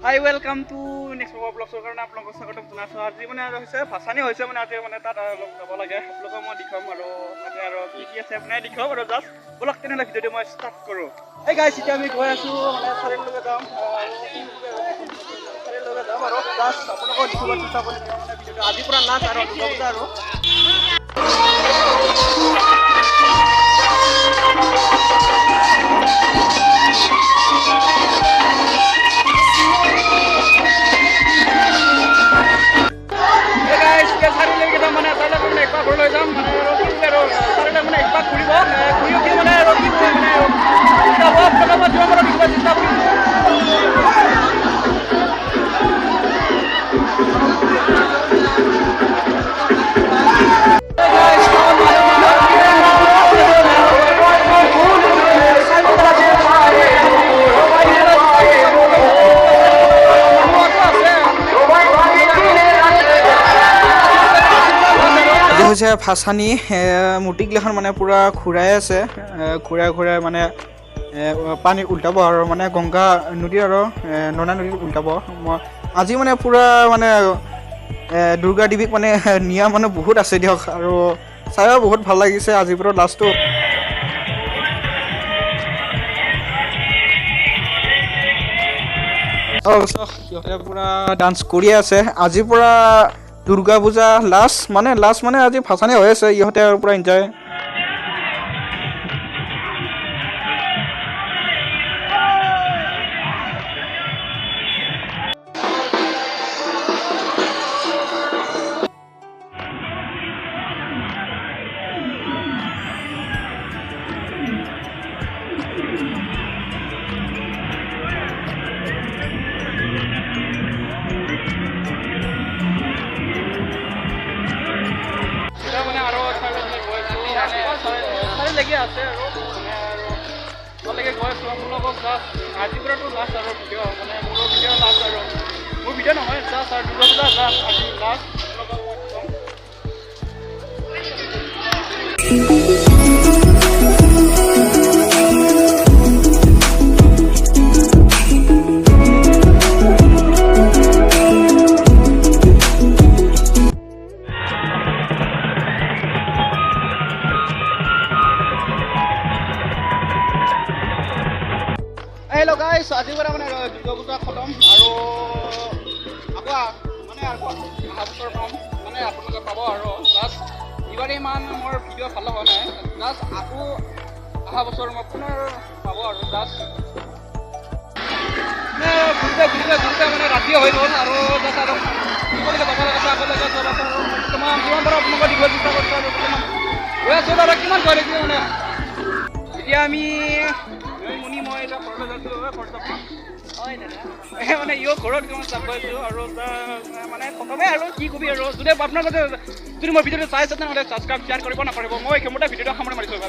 High welcome to next ব্লগছৰ কাৰণে আপোনালোকক স্বাগতম জনাইছোঁ। আজি মানে হৈছে ভাচানি হৈছে মানে আজি মানে তাত অলপ যাব লাগে আপোনালোকক মই দেখুৱাম আৰু তাতে আৰু কি আছে আপোনাৰ দেখুৱাম আৰু জাষ্ট বলক তেনেহ'লে ভিডিঅ'টো মই ষ্টাৰ্ট কৰোঁ। এই গাইছ এতিয়া আমি গৈ আছোঁ মানে চাৰিআলিলৈকে যাম চাৰিআলিলৈকে যাম আৰু জাষ্ট আপোনালোকক দেখিব চেষ্টা কৰিম মানে ভিডিঅ'টো আজিৰ পৰা লাষ্ট আৰু দুটা বজা আৰু হৈছে ভাচানি মূৰ্তিগিলাখন মানে পুৰা ঘূৰাই আছে ঘূৰাই মানে পানী উল্টাব আৰু মানে গংগা নদী আৰু নৰ্না নদীত উল্টাব। আজি মানে পুৰা মানে দুৰ্গা দেৱীক মানে নিয়া মানে বহুত আছে দিয়ক আৰু চাইও বহুত ভাল লাগিছে আজিৰ পৰা লাষ্টটো। সিহঁতে পুৰা ডান্স কৰি আছে আজিৰ পৰা দুৰ্গা পূজা লাষ্ট মানে আজি ভাচানি হৈ আছে ইহঁতে আৰু পুৰা এনজয়। লাগি আছে আৰু মানে আৰু ভালকৈ গৈ আছোঁ আপোনালোকক জাষ্ট আজিৰ পৰাটো লাষ্ট আৰু ভিডিঅ' মানে মোৰ ভিডিঅ' লাষ্ট আৰু মোৰ ভিডিঅ' নহয় জাষ্ট আৰু দুৰ্গা পূজা জাষ্ট আজি লাষ্ট আপোনালোকক মই ক'ম। হেল্ল' গাইছ আজিৰ পৰা মানে দুৰ্গা পূজা খতম আৰু আকৌ মানে অহা বছৰ পাম মানে আপোনালোকে পাব আৰু জাষ্ট এইবাৰ ইমান মোৰ ভিডিঅ' ভাল হোৱা নাই জাষ্ট আকৌ অহা বছৰ মই পুনৰ পাব আৰু জাষ্ট ঘূৰোঁতে মানে ৰাতি হৈ গ'ল আৰু জাষ্ট আৰু কি কৰিব যাব লাগে আগলৈকে যোৱা পাছত তোমাৰ যিমান পাৰোঁ আপোনালোকক দিব চেষ্টা কৰিছোঁ আৰু বৰ্তমান গৈ আছোঁ আৰু কিমান গৈ লাগিব মানে এতিয়া আমি মই এতিয়া ঘৰলৈ যাইছোঁ মানে ইও ঘৰত কিমান চাব গৈছোঁ আৰু মানে প্ৰথমে আৰু কি কবি আৰু যদি আপোনালোকে যদি মই ভিডিঅ'টো চাইছে তেনেহ'লে ছাবস্ক্ৰাইব শ্বেয়াৰ কৰিব নকৰিব মই ক্ষমতা ভিডিঅ'টো সামৰি মাৰিছোঁ।